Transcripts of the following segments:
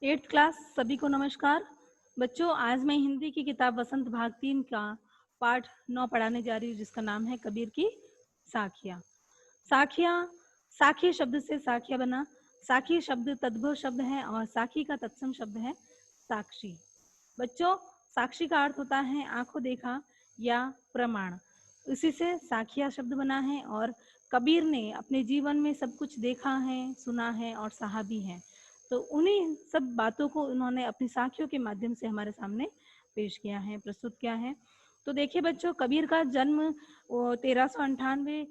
8th class सभी को नमस्कार। बच्चों, आज मैं हिंदी की किताब वसंत भाग 3 का पाठ 9 पढ़ाने जा रही हूँ, जिसका नाम है कबीर की साखियाँ। साखियाँ, साखी शब्द से साखिया बना। साखी शब्द तद्भव शब्द है और साखी का तत्सम शब्द है साक्षी। बच्चों, साक्षी का अर्थ होता है आंखों देखा या प्रमाण। इसी से साखिया शब्द बना है और कबीर ने अपने जीवन में सब कुछ देखा है, सुना है और सहा भी है। तो उन्हीं सब बातों को उन्होंने अपनी साखियों के माध्यम से हमारे सामने पेश किया है, प्रस्तुत किया है। तो देखिए बच्चों, कबीर का जन्म 1398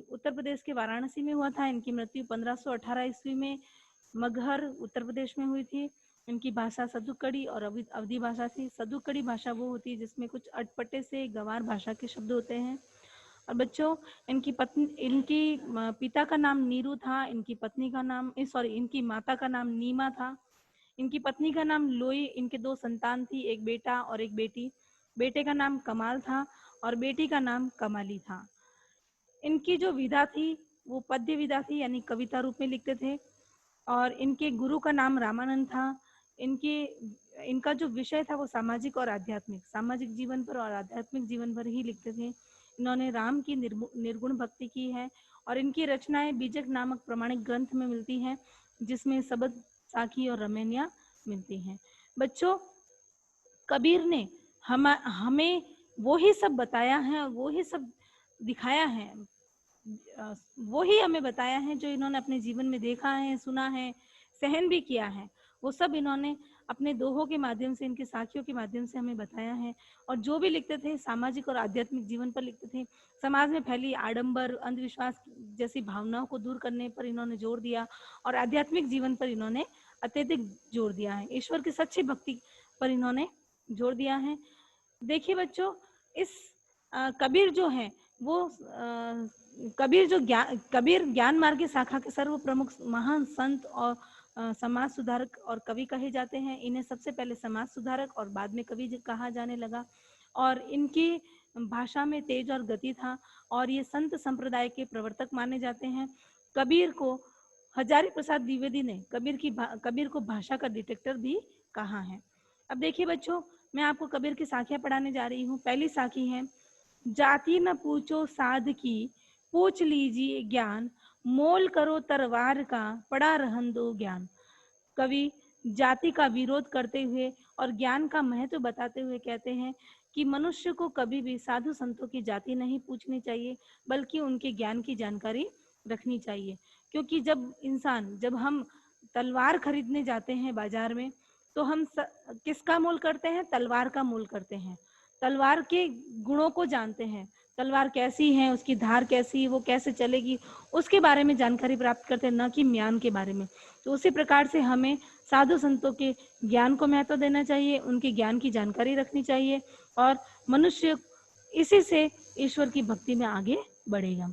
उत्तर प्रदेश के वाराणसी में हुआ था। इनकी मृत्यु 1518 ईस्वी में मगहर उत्तर प्रदेश में हुई थी। इनकी भाषा सदुकड़ी और अवधी भाषा थी। सदुकड़ी भाषा वो होती है जिसमें कुछ अटपटे से गंवार भाषा के शब्द होते हैं। और बच्चों, इनकी पिता का नाम नीरू था। इनकी पत्नी का नाम इनकी माता का नाम नीमा था। इनकी पत्नी का नाम लोई। इनके 2 संतान थी, एक बेटा और एक बेटी। बेटे का नाम कमाल था और बेटी का नाम कमाली था। इनकी जो विधा थी वो पद्य विधा थी, यानी कविता रूप में लिखते थे। और इनके गुरु का नाम रामानंद था। इनका जो विषय था वो सामाजिक और आध्यात्मिक, सामाजिक जीवन पर और आध्यात्मिक जीवन पर ही लिखते थे। इन्होंने राम की निर्गुण भक्ति की है और इनकी रचनाएं बीजक नामक प्रमाणिक ग्रंथ में मिलती हैं, जिसमें सबद, साखी और रमैनिया मिलती हैं। बच्चों, कबीर ने हमें वो ही सब बताया है और वो ही सब दिखाया है, वो ही हमें बताया है जो इन्होंने अपने जीवन में देखा है, सुना है, सहन भी किया है। वो सब इन्होंने अपने दोहों के माध्यम से, इनके साखियों के माध्यम से हमें बताया है। और जो भी लिखते थे सामाजिक और आध्यात्मिक जीवन पर लिखते थे। समाज में फैली आडंबर, अंधविश्वास जैसी भावनाओं को दूर करने पर इन्होंने जोर दिया और आध्यात्मिक जीवन पर इन्होंने अत्यधिक जोर दिया है। ईश्वर की सच्ची भक्ति पर इन्होंने जोर दिया है। देखिए बच्चों, इस कबीर जो है वो कबीर ज्ञान मार्ग की शाखा के सर्व प्रमुख महान संत और समाज सुधारक और कवि कहे जाते हैं। इन्हें सबसे पहले समाज सुधारक और बाद में कवि कहा जाने लगा। और इनकी भाषा में तेज और गति था और ये संत संप्रदाय के प्रवर्तक माने जाते हैं। कबीर को हजारी प्रसाद द्विवेदी ने कबीर को भाषा का डिटेक्टर भी कहा है। अब देखिए बच्चों, मैं आपको कबीर की साखियां पढ़ाने जा रही हूँ। पहली साखी है, जाति न पूछो साध की, पूछ लीजिए ज्ञान, मोल करो तरवार का, पड़ा रहन दो ज्ञान। कवि जाति का विरोध करते हुए और ज्ञान का महत्व बताते हुए कहते हैं कि मनुष्य को कभी भी साधु संतों की जाति नहीं पूछनी चाहिए, बल्कि उनके ज्ञान की जानकारी रखनी चाहिए। क्योंकि जब हम तलवार खरीदने जाते हैं बाजार में, तो हम किसका मोल करते हैं? तलवार का मोल करते हैं। तलवार के गुणों को जानते हैं, तलवार कैसी है, उसकी धार कैसी है, वो कैसे चलेगी, उसके बारे में जानकारी प्राप्त करते हैं, न कि म्यान के बारे में। तो उसी प्रकार से हमें साधु संतों के ज्ञान को महत्व देना चाहिए, उनके ज्ञान की जानकारी रखनी चाहिए और मनुष्य इसी से ईश्वर की भक्ति में आगे बढ़ेगा।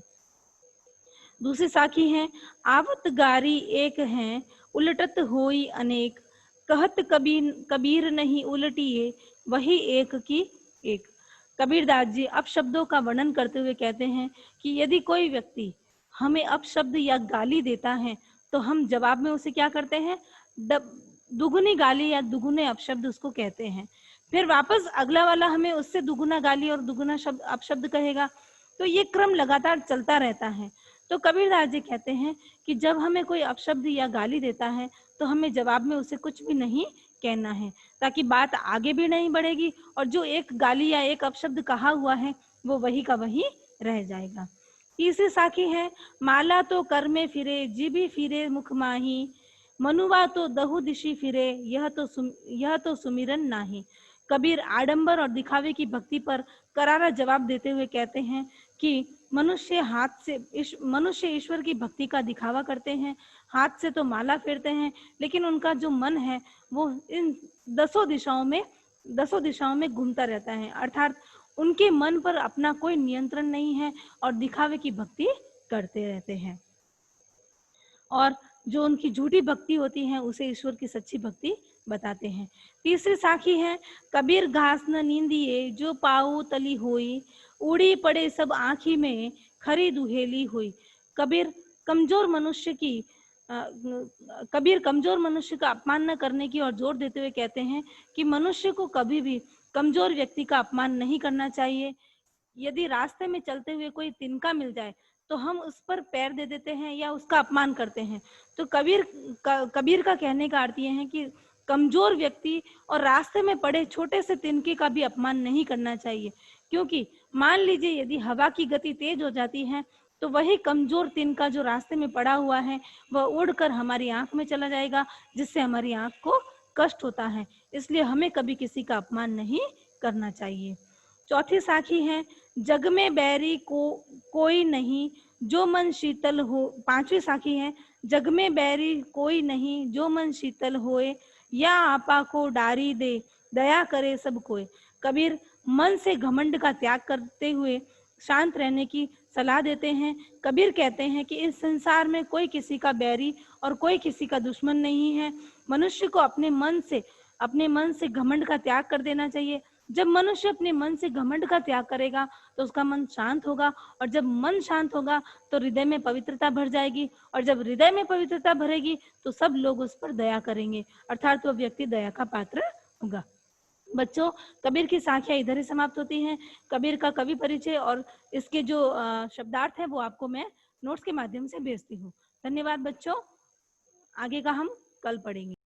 दूसरी साखी है, आवत गारी एक है, उलटत होई अनेक, कहत कबीर नहीं उलटिए, वही एक की एक। कबीरदास जी अपशब्दों का वर्णन करते हुए कहते हैं कि यदि कोई व्यक्ति हमें अपशब्द या गाली देता है तो हम जवाब में उसे क्या करते हैं? दुगुनी गाली या दुगुने अपशब्द उसको कहते हैं। फिर वापस अगला वाला हमें उससे दुगुना गाली और दुगुना अपशब्द कहेगा। तो ये क्रम लगातार चलता रहता है। तो कबीरदास जी कहते हैं कि जब हमें कोई अपशब्द या गाली देता है तो हमें जवाब में उसे कुछ भी नहीं कहना है, ताकि बात आगे भी नहीं बढ़ेगी और जो एक गाली या एक अपशब्द कहा हुआ है वो वही का वही रह जाएगा। तीसरी साखी है, माला तो कर में फिरे, जीभी फिरे मुख माही, मनुवा तो दहु दिशी फिरे, यह तो सुमिरन नाही। कबीर आडंबर और दिखावे की भक्ति पर करारा जवाब देते हुए कहते हैं कि मनुष्य ईश्वर की भक्ति का दिखावा करते हैं, हाथ से तो माला फेरते हैं, लेकिन उनका जो मन है वो इन 10 दिशाओं में घूमता रहता है। अर्थात उनके मन पर अपना कोई नियंत्रण नहीं है और दिखावे की भक्ति करते रहते हैं। और जो उनकी झूठी भक्ति होती है उसे ईश्वर की सच्ची भक्ति बताते हैं। तीसरी साखी है, कबीर घास न नींदिए, जो पाऊ तली हुई, उड़ी पड़े सब आँखी में, खरी दुहेली हुई। कबीर कमजोर मनुष्य की कबीर कमजोर मनुष्य का अपमान न करने की ओर जोर देते हुए कहते हैं कि मनुष्य को कभी भी कमजोर व्यक्ति का अपमान नहीं करना चाहिए। यदि रास्ते में चलते हुए कोई तिनका मिल जाए तो हम उस पर पैर दे देते हैं या उसका अपमान करते हैं। तो कबीर का कहने का अर्थ ये है कि कमजोर व्यक्ति और रास्ते में पड़े छोटे से तिनके का भी अपमान नहीं करना चाहिए, क्योंकि मान लीजिए यदि हवा की गति तेज हो जाती है तो वही कमजोर तिनका जो रास्ते में पड़ा हुआ है वह उड़कर हमारी आंख में चला जाएगा, जिससे हमारी आंख को कष्ट होता है। इसलिए हमें कभी किसी का अपमान नहीं करना चाहिए। चौथी साखी है, जग में बैरी को कोई नहीं जो मन शीतल हो। पांचवी साखी है, जग में बैरी कोई नहीं जो मन शीतल होए, या आपा को डारी दे दया करे सब कोय। कबीर मन से घमंड का त्याग करते हुए शांत रहने की सलाह देते हैं। कबीर कहते हैं कि इस संसार में कोई किसी का बैरी और कोई किसी का दुश्मन नहीं है। मनुष्य को अपने मन से घमंड का त्याग कर देना चाहिए। जब मनुष्य अपने मन से घमंड का त्याग करेगा तो उसका मन शांत होगा, और जब मन शांत होगा तो हृदय में पवित्रता भर जाएगी, और जब हृदय में पवित्रता भरेगी तो सब लोग उस पर दया करेंगे, अर्थात वह व्यक्ति दया का पात्र होगा। बच्चों, कबीर की साखियां इधर ही समाप्त होती हैं। कबीर का कवि परिचय और इसके जो शब्दार्थ है वो आपको मैं नोट्स के माध्यम से भेजती हूँ। धन्यवाद बच्चों, आगे का हम कल पढ़ेंगे।